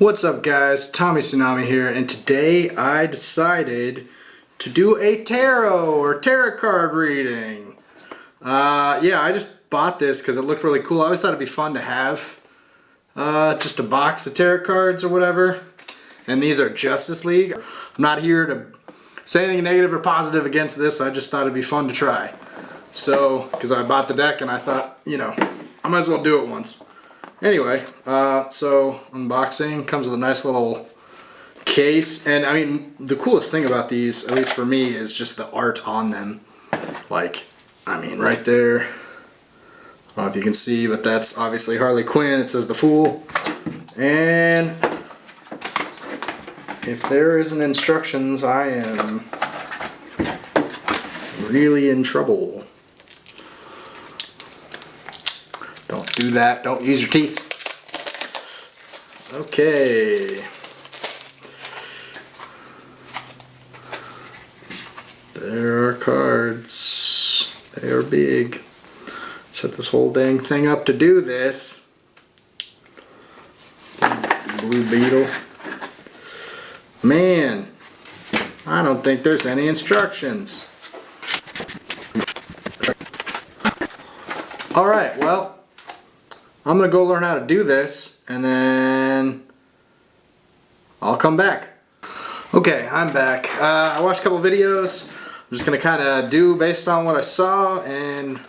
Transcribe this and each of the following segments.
What's up guys, Tommy Tsunami here, and today I decided to do a tarot or tarot card reading. Yeah, I just bought this because it looked really cool. I always thought it'd be fun to have just a box of tarot cards or whatever. And these are Justice League. I'm not here to say anything negative or positive against this, I just thought it'd be fun to try. So, because I bought the deck and I thought, you know, I might as well do it once. Anyway, so unboxing, comes with a nice little case, and I mean the coolest thing about these, at least for me, is just the art on them. Like, I mean right there, I don't know if you can see, but that's obviously Harley Quinn. It says the Fool, and if there isn't instructions, I am really in trouble. Don't do that. Don't use your teeth. Okay. There are cards. They are big. Set this whole dang thing up to do this. Blue Beetle. Man, I don't think there's any instructions. Alright, well, I'm gonna go learn how to do this and then I'll come back. Okay, I'm back. I watched a couple videos. I'm just gonna kind of do based on what I saw, and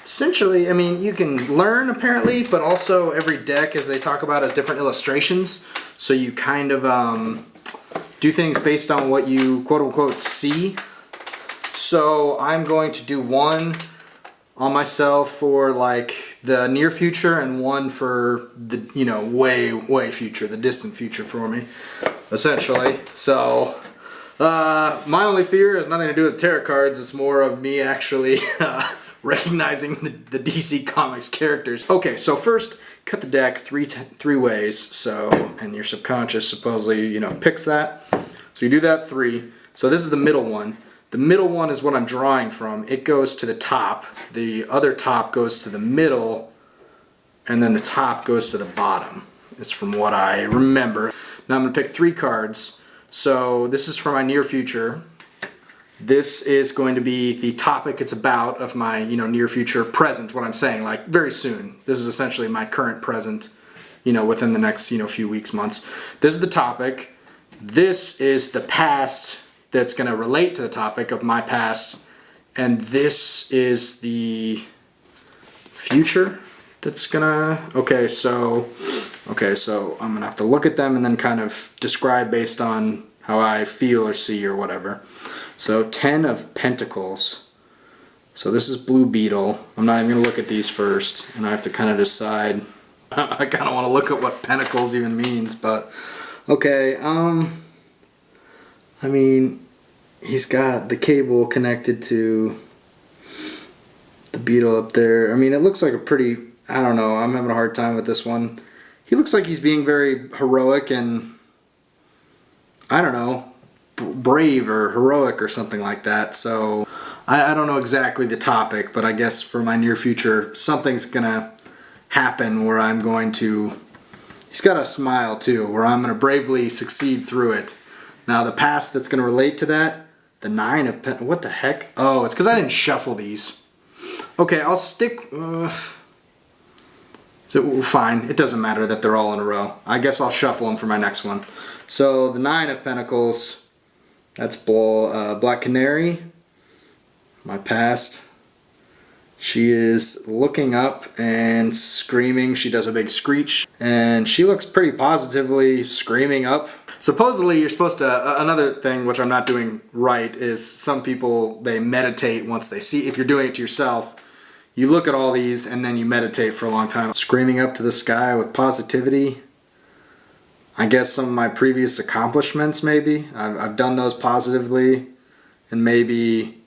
essentially, I mean, you can learn apparently, but also every deck, as they talk about, has different illustrations, so you kind of do things based on what you quote unquote see. So I'm going to do one on myself for like the near future and one for the, you know, way future, the distant future for me, essentially. So my only fear has nothing to do with tarot cards. It's more of me actually recognizing the DC Comics characters. Okay, so first cut the deck three ways. So, and your subconscious supposedly, you know, picks that. So you do that 3. So this is the middle one. The middle one is what I'm drawing from. It goes to the top. The other top goes to the middle, and then the top goes to the bottom. It's from what I remember. Now I'm going to pick 3 cards. So this is for my near future. This is going to be the topic it's about of my, you know, near future present, what I'm saying, like very soon. This is essentially my current present, you know, within the next, you know, few weeks, months. This is the topic. This is the past that's going to relate to the topic of my past, and this is the future that's gonna, okay, so I'm gonna have to look at them and then kind of describe based on how I feel or see or whatever. So 10 of Pentacles. So this is Blue Beetle. I'm not even gonna look at these first, and I have to kind of decide. I kind of want to look at what Pentacles even means, but okay, I mean, he's got the cable connected to the beetle up there. I mean, it looks like a pretty, I don't know, I'm having a hard time with this one. He looks like he's being very heroic and, I don't know, brave or heroic or something like that. So, I don't know exactly the topic, but I guess for my near future, something's gonna happen where I'm going to, he's got a smile too, where I'm gonna bravely succeed through it. Now the past that's going to relate to that, the 9 of Pentacles, what the heck? Oh, it's because I didn't shuffle these. Okay, I'll stick, so fine, it doesn't matter that they're all in a row. I guess I'll shuffle them for my next one. So the 9 of Pentacles, that's Black Canary, my past. She is looking up and screaming. She does a big screech, and she looks pretty positively screaming up. Supposedly you're supposed to, another thing which I'm not doing right is some people, they meditate once they see, if you're doing it to yourself, you look at all these and then you meditate for a long time. Screaming up to the sky with positivity. I guess some of my previous accomplishments maybe. I've done those positively, and maybe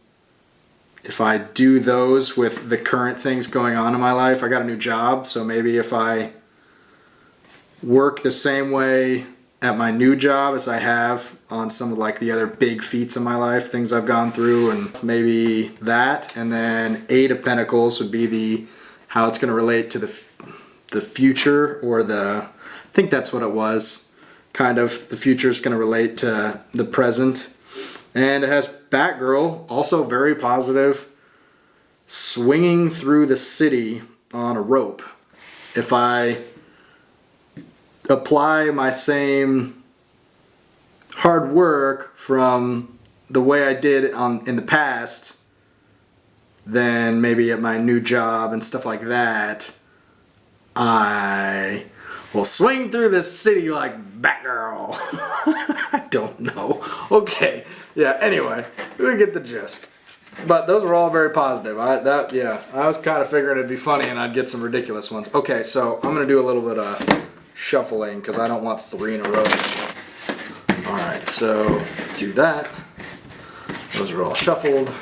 if I do those with the current things going on in my life, I got a new job, so maybe if I work the same way at my new job as I have on some of like the other big feats in my life, things I've gone through, and maybe that, and then 8 of Pentacles would be the how it's going to relate to the future, or the, I think that's what it was. kind of the future is going to relate to the present. And it has Batgirl, also very positive, swinging through the city on a rope. If I apply my same hard work from the way I did in the past, then maybe at my new job and stuff like that, I will swing through the city like Batgirl. I don't know. Okay. Yeah, anyway, we get the gist. But those were all very positive. I was kind of figuring it'd be funny and I'd get some ridiculous ones. Okay, so I'm going to do a little bit of shuffling because I don't want 3 in a row. Alright, so do that. Those are all shuffled.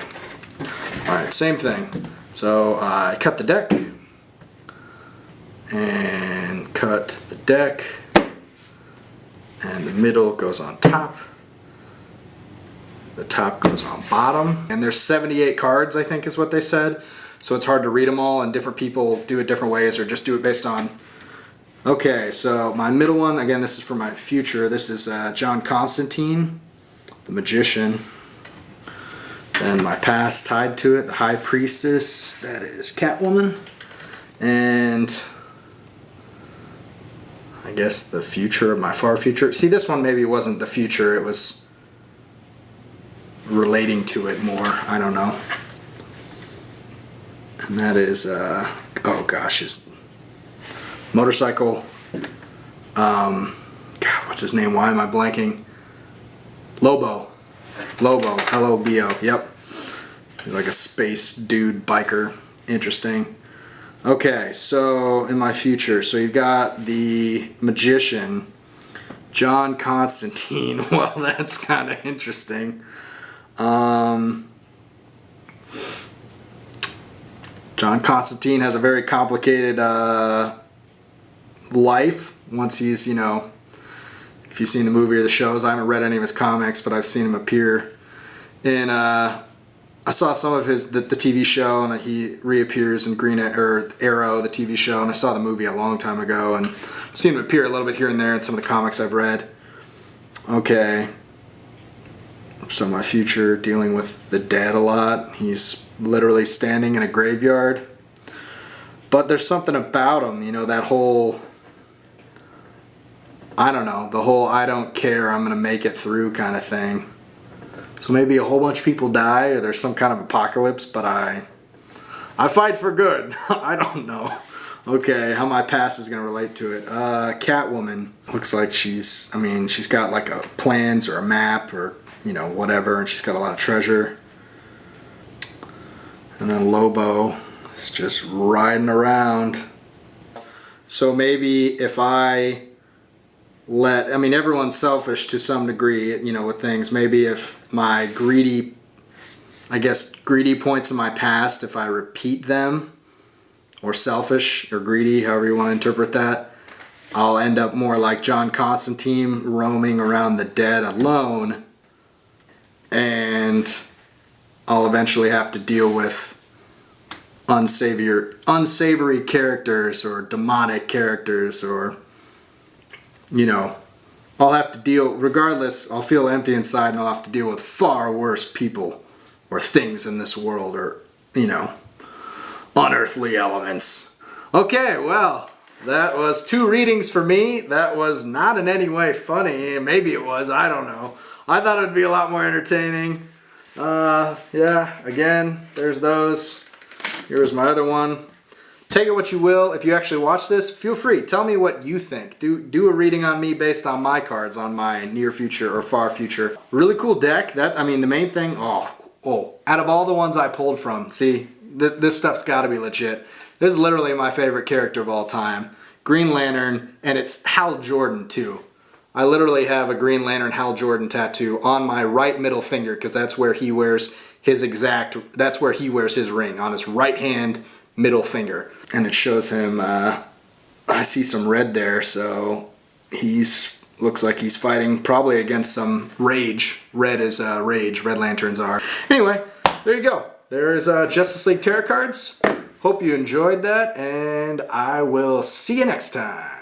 Alright, same thing. So I cut the deck. And cut the deck. And the middle goes on top. The top goes on bottom. And there's 78 cards, I think is what they said. So it's hard to read them all, and different people do it different ways or just do it based on... Okay, so my middle one, again, this is for my future. This is John Constantine, the Magician. Then my past tied to it, the High Priestess. That is Catwoman. And I guess the future of my far future. See, this one maybe wasn't the future. It was relating to it more. I don't know. And that is, oh gosh, his motorcycle. God, what's his name? Why am I blanking? Lobo. L-O-B-O. Yep. He's like a space dude biker. Interesting. Okay, so in my future, so you've got the Magician, John Constantine. Well, that's kind of interesting. John Constantine has a very complicated life once he's, you know, if you've seen the movie or the shows. I haven't read any of his comics, but I've seen him appear in, I saw some of his, the TV show, and he reappears in Arrow, the TV show, and I saw the movie a long time ago, and I've seen him appear a little bit here and there in some of the comics I've read. Okay. So my future, dealing with the dead a lot. He's literally standing in a graveyard. But there's something about him, you know, that whole, I don't know, the whole I don't care, I'm going to make it through kind of thing. So maybe a whole bunch of people die, or there's some kind of apocalypse, but I fight for good. I don't know. Okay, how my past is going to relate to it. Catwoman. Looks like she's got like a plans or a map or, you know, whatever, and she's got a lot of treasure. And then Lobo is just riding around. So maybe if everyone's selfish to some degree, you know, with things. Maybe if my greedy points in my past, if I repeat them, or selfish or greedy, however you want to interpret that, I'll end up more like John Constantine, roaming around the dead alone, and I'll eventually have to deal with unsavory characters or demonic characters, or, you know, I'll have to deal, regardless, I'll feel empty inside and I'll have to deal with far worse people or things in this world, or, you know, unearthly elements. Okay, well, that was 2 readings for me. That was not in any way funny. Maybe it was, I don't know. I thought it would be a lot more entertaining. Yeah, again, there's those. Here's my other one. Take it what you will. If you actually watch this, feel free. Tell me what you think. Do a reading on me based on my cards, on my near future or far future. Really cool deck. The main thing, out of all the ones I pulled from, see, this stuff's got to be legit. This is literally my favorite character of all time. Green Lantern, and it's Hal Jordan too. I literally have a Green Lantern Hal Jordan tattoo on my right middle finger, because that's where he wears his ring, on his right hand middle finger. And it shows him, I see some red there, so looks like he's fighting probably against some rage. Red is rage, Red Lanterns are. Anyway, there you go. There's Justice League Tarot cards. Hope you enjoyed that, and I will see you next time.